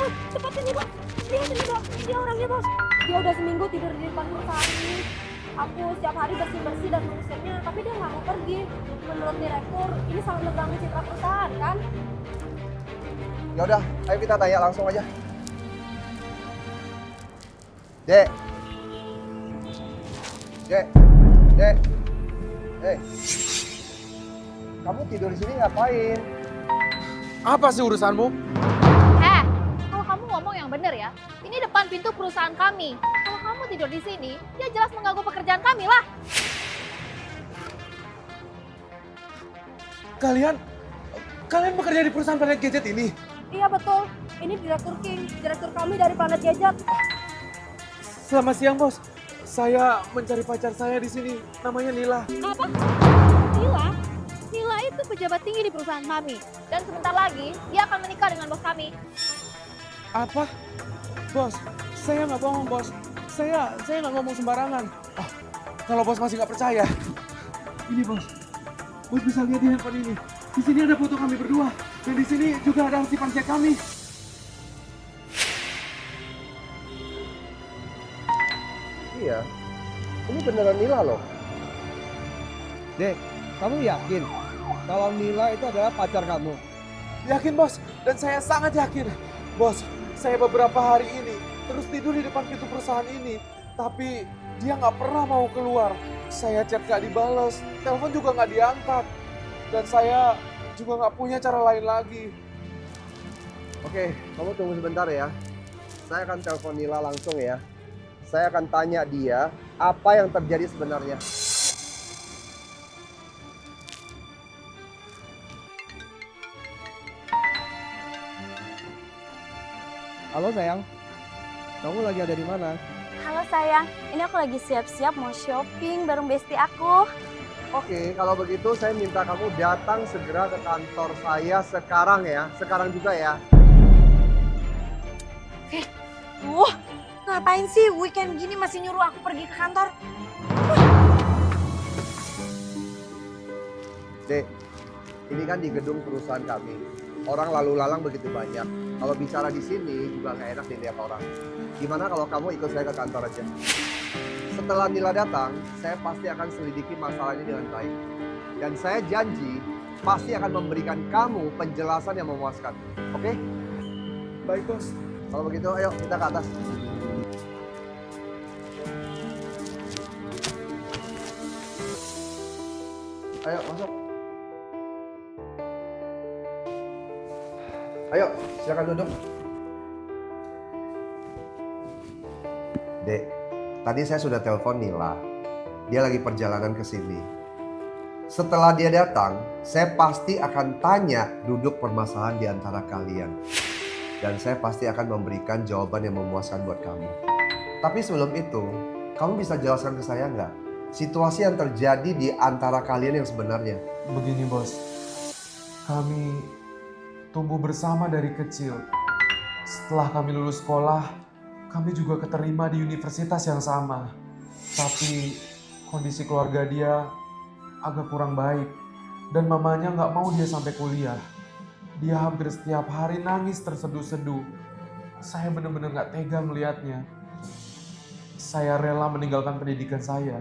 bos, cepat sini bos. Dia sini bos, dia orangnya bos. Dia udah seminggu tidur di depan perusahaan ini. Aku setiap hari bersih-bersih dan mengusirnya, tapi dia nggak mau pergi. Menurut direktur, ini sangat mengganggu citra perusahaan kan? Ya udah, ayo kita tanya langsung aja. Dek. Dek. Dek. Eh. Kamu tidur di sini ngapain? Apa sih urusanmu? Kalau kamu ngomong yang benar ya, ini depan pintu perusahaan kami. Kalau kamu tidur di sini, ya jelas mengganggu pekerjaan kami lah. Kalian bekerja di perusahaan Planet Gadget ini? Iya betul, ini direktur King, direktur kami dari Planet Gadget. Selamat siang, Bos. Saya mencari pacar saya di sini. Namanya Nila. Apa? Nila? Nila itu pejabat tinggi di perusahaan kami. Dan sebentar lagi, dia akan menikah dengan bos kami. Apa? Bos, saya nggak bohong, Bos. Saya nggak ngomong sembarangan. Ah, kalau Bos masih nggak percaya, ini Bos. Bos bisa lihat di handphone ini. Di sini ada foto kami berdua. Dan di sini juga ada simpan cek kami. Iya. Ini beneran Nila loh. Dek, kamu yakin kalau Nila itu adalah pacar kamu? Yakin, Bos. Dan saya sangat yakin. Bos, saya beberapa hari ini terus tidur di depan pintu perusahaan ini. Tapi dia nggak pernah mau keluar. Saya chat nggak dibales, telepon juga nggak diangkat. Dan saya juga nggak punya cara lain lagi. Oke, kamu tunggu sebentar ya. Saya akan telepon Nila langsung ya. Saya akan tanya dia apa yang terjadi sebenarnya. Halo sayang, kamu lagi ada di mana? Halo sayang, ini aku lagi siap-siap mau shopping bareng bestie aku. Oke, kalau begitu saya minta kamu datang segera ke kantor saya sekarang ya. Sekarang juga ya. Ngapain sih weekend gini masih nyuruh aku pergi ke kantor? Dek, ini kan di gedung perusahaan kami. Orang lalu lalang begitu banyak. Kalau bicara di sini juga nggak enak dilihat orang. Gimana kalau kamu ikut saya ke kantor aja? Setelah Nila datang, saya pasti akan selidiki masalah ini dengan baik. Dan saya janji pasti akan memberikan kamu penjelasan yang memuaskan. Oke? Baik, Bos. Kalau begitu, ayo kita ke atas. Ayo, masuk. Ayo, silakan duduk. Dek, tadi saya sudah telepon Nila. Dia lagi perjalanan ke sini. Setelah dia datang, saya pasti akan tanya duduk permasalahan di antara kalian. Dan saya pasti akan memberikan jawaban yang memuaskan buat kamu. Tapi sebelum itu, kamu bisa jelaskan ke saya nggak? Situasi yang terjadi di antara kalian yang sebenarnya. Begini, Bos. Kami tumbuh bersama dari kecil. Setelah kami lulus sekolah, kami juga keterima di universitas yang sama. Tapi kondisi keluarga dia agak kurang baik. Dan mamanya nggak mau dia sampai kuliah. Dia hampir setiap hari nangis terseduh-seduh. Saya benar-benar nggak tega melihatnya. Saya rela meninggalkan pendidikan saya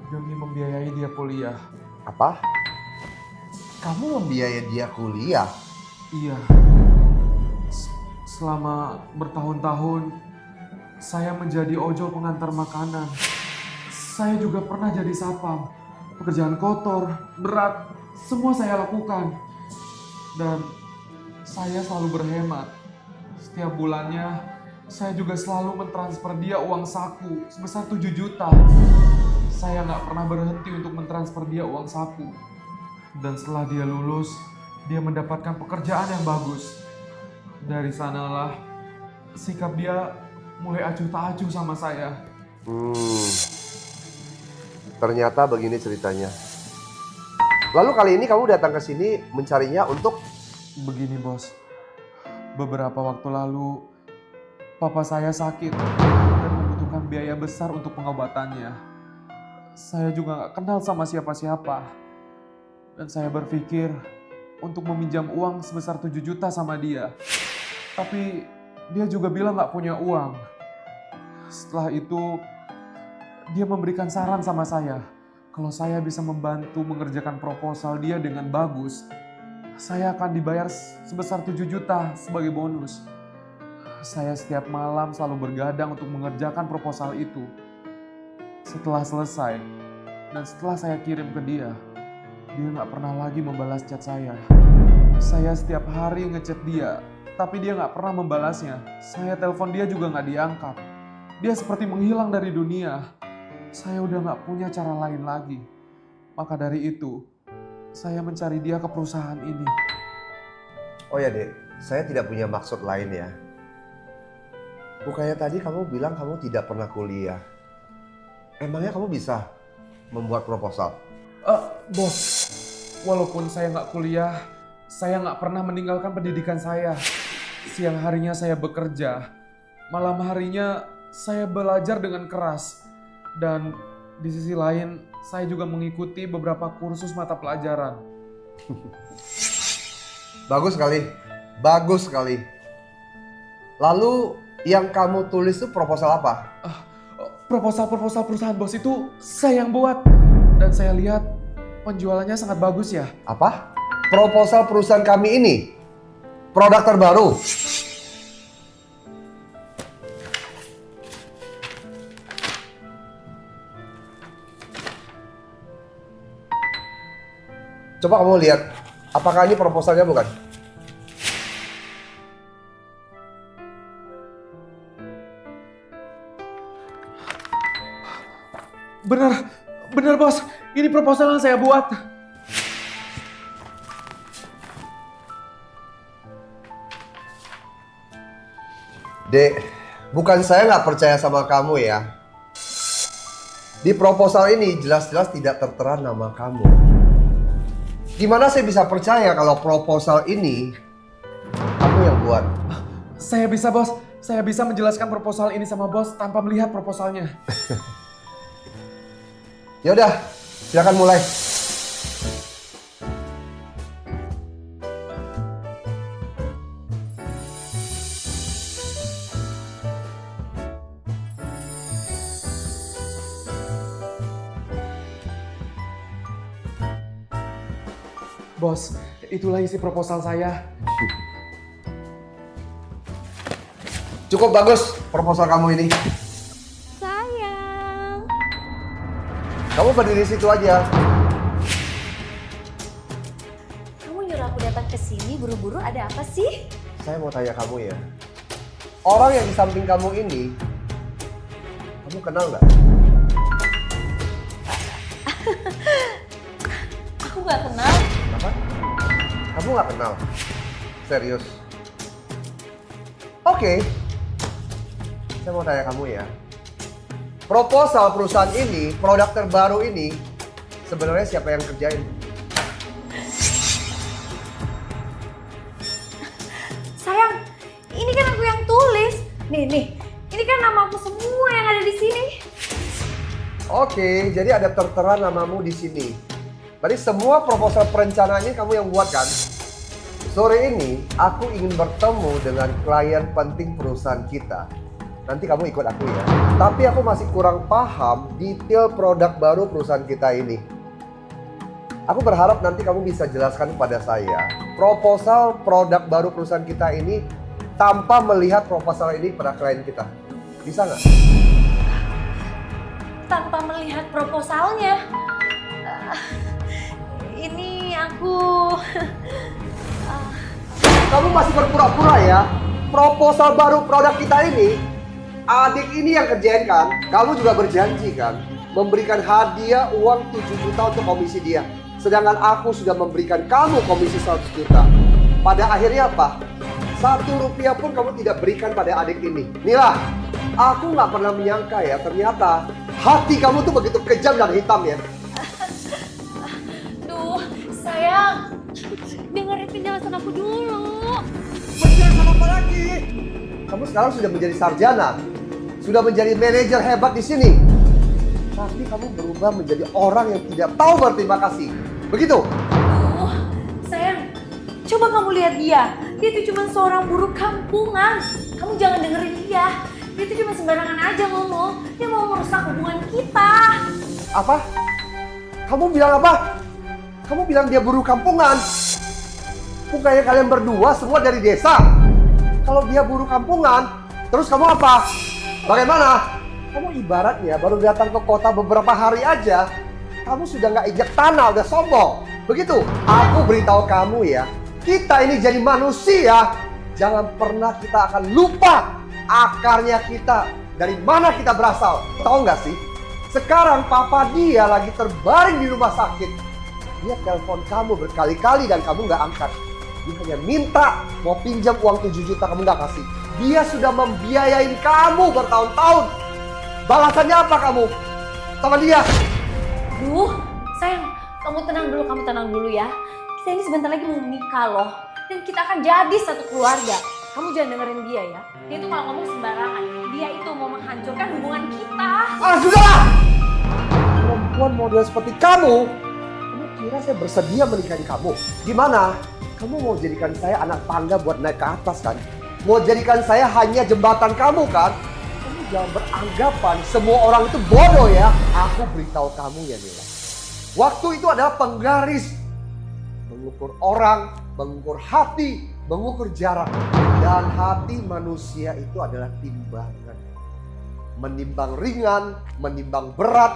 demi membiayai dia kuliah. Apa? Kamu membiayai dia kuliah? Iya. Selama bertahun-tahun, saya menjadi ojol pengantar makanan. Saya juga pernah jadi satpam. Pekerjaan kotor, berat, semua saya lakukan. Dan saya selalu berhemat. Setiap bulannya, saya juga selalu mentransfer dia uang saku sebesar 7 juta. Saya nggak pernah berhenti untuk mentransfer dia uang saku. Dan setelah dia lulus, dia mendapatkan pekerjaan yang bagus. Dari sanalah sikap dia mulai acuh tak acuh sama saya. Ternyata begini ceritanya. Lalu kali ini kamu datang ke sini mencarinya untuk... Begini, Bos. Beberapa waktu lalu, papa saya sakit dan membutuhkan biaya besar untuk pengobatannya. Saya juga nggak kenal sama siapa-siapa. Dan saya berpikir untuk meminjam uang sebesar 7 juta sama dia. Tapi dia juga bilang nggak punya uang. Setelah itu, dia memberikan saran sama saya. Kalau saya bisa membantu mengerjakan proposal dia dengan bagus, saya akan dibayar sebesar 7 juta sebagai bonus. Saya setiap malam selalu bergadang untuk mengerjakan proposal itu. Setelah selesai, dan setelah saya kirim ke dia nggak pernah lagi membalas chat saya. Saya setiap hari ngechat dia, tapi dia nggak pernah membalasnya. Saya telepon dia juga nggak diangkat. Dia seperti menghilang dari dunia. Saya udah nggak punya cara lain lagi. Maka dari itu, saya mencari dia ke perusahaan ini. Oh ya Dek, saya tidak punya maksud lain ya. Bukannya tadi kamu bilang kamu tidak pernah kuliah. Emangnya kamu bisa membuat proposal? Bos, walaupun saya nggak kuliah, saya nggak pernah meninggalkan pendidikan saya. Siang harinya saya bekerja, malam harinya saya belajar dengan keras. Dan di sisi lain, saya juga mengikuti beberapa kursus mata pelajaran. Bagus sekali, bagus sekali. Lalu yang kamu tulis itu proposal apa? Proposal perusahaan bos itu saya yang buat. Dan saya lihat penjualannya sangat bagus ya. Apa? Proposal perusahaan kami ini? Produk terbaru? Coba kamu lihat, apakah ini proposalnya bukan? Benar bos, ini proposal yang saya buat. Dek, bukan saya nggak percaya sama kamu ya. Di proposal ini jelas-jelas tidak tertera nama kamu. Gimana saya bisa percaya kalau proposal ini kamu yang buat? Saya bisa bos, saya bisa menjelaskan proposal ini sama bos tanpa melihat proposalnya. Ya udah, silakan mulai. Bos, itulah isi proposal saya. Cukup bagus proposal kamu ini. Sayang. Kamu berdiri di situ aja. Kamu nyuruh aku datang ke sini buru-buru ada apa sih? Saya mau tanya kamu ya. Orang yang di samping kamu ini, kamu kenal nggak? Aku nggak kenal. Apa? Kamu nggak kenal? Serius? Oke. Saya mau tanya kamu ya. Proposal perusahaan ini, produk terbaru ini, sebenarnya siapa yang kerjain? Sayang, ini kan aku yang tulis. Nih. Ini kan nama aku semua yang ada di sini. Oke, jadi ada tertera namamu di sini. Berarti semua proposal perencanaan ini kamu yang buat kan? Sore ini aku ingin bertemu dengan klien penting perusahaan kita. Nanti kamu ikut aku ya. Tapi aku masih kurang paham detail produk baru perusahaan kita ini. Aku berharap nanti kamu bisa jelaskan kepada saya proposal produk baru perusahaan kita ini tanpa melihat proposal ini pada klien kita. Bisa nggak? Tanpa melihat proposalnya. Ini aku... Kamu masih berpura-pura ya? Proposal baru produk kita ini, adik ini yang kerjain kan? Kamu juga berjanji kan? Memberikan hadiah uang 7 juta untuk komisi dia. Sedangkan aku sudah memberikan kamu komisi 100 juta. Pada akhirnya apa? 1 rupiah pun kamu tidak berikan pada adik ini. Nila, aku nggak pernah menyangka ya, ternyata hati kamu tuh begitu kejam dan hitam ya. Duh, sayang. Dengerin penjelasan aku dulu. Penjelasan apa lagi? Kamu sekarang sudah menjadi sarjana, sudah menjadi manajer hebat di sini. Tapi kamu berubah menjadi orang yang tidak tahu berterima kasih. Begitu? Sayang. Coba kamu lihat dia. Dia itu cuma seorang buruh kampungan. Kamu jangan dengerin dia. Dia tuh cuma sembarangan aja ngomong. Dia mau merusak hubungan kita. Apa? Kamu bilang apa? Kamu bilang dia buruh kampungan. Bukannya kalian berdua semua dari desa. Kalau dia buruh kampungan, terus kamu apa? Bagaimana? Kamu ibaratnya baru datang ke kota beberapa hari aja, kamu sudah nggak injak tanah, udah sombong. Begitu? Aku beritahu kamu ya, kita ini jadi manusia. Jangan pernah kita akan lupa akarnya kita, dari mana kita berasal. Tahu nggak sih? Sekarang papa dia lagi terbaring di rumah sakit. Dia telepon kamu berkali-kali dan kamu nggak angkat. Dia hanya minta mau pinjam uang 7 juta, kamu nggak kasih. Dia sudah membiayain kamu bertahun-tahun. Balasannya apa kamu sama dia? Duh, sayang, kamu tenang dulu ya. Kita ini sebentar lagi mau menikah loh. Dan kita akan jadi satu keluarga. Kamu jangan dengerin dia ya. Dia tuh kalau ngomong sembarangan. Dia itu mau menghancurkan hubungan kita. Ah, sudahlah! Perempuan model seperti kamu kira saya bersedia menikahi kamu? Gimana? Kamu mau jadikan saya anak tangga buat naik ke atas kan? Mau jadikan saya hanya jembatan kamu kan? Kamu jangan beranggapan semua orang itu bodoh ya. Aku beritahu kamu ya Nila. Waktu itu adalah penggaris. Mengukur orang, mengukur hati, mengukur jarak. Dan hati manusia itu adalah timbangan. Menimbang ringan, menimbang berat,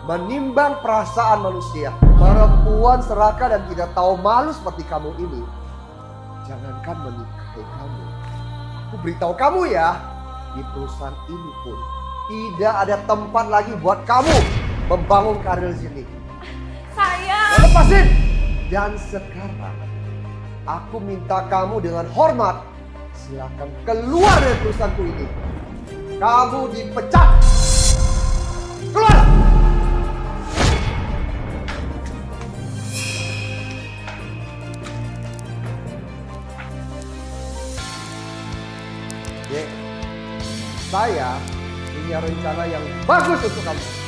menimbang perasaan manusia. Perempuan serakah dan tidak tahu malu seperti kamu ini, jangankan menikahi kamu. Aku beritahu kamu ya, di perusahaan ini pun tidak ada tempat lagi buat kamu membangun karir di sini. Sayang. Lepasin! Dan sekarang aku minta kamu dengan hormat, silakan keluar dari perusahaanku ini. Kamu dipecat. Keluar! Dek, saya punya rencana yang bagus untuk kamu.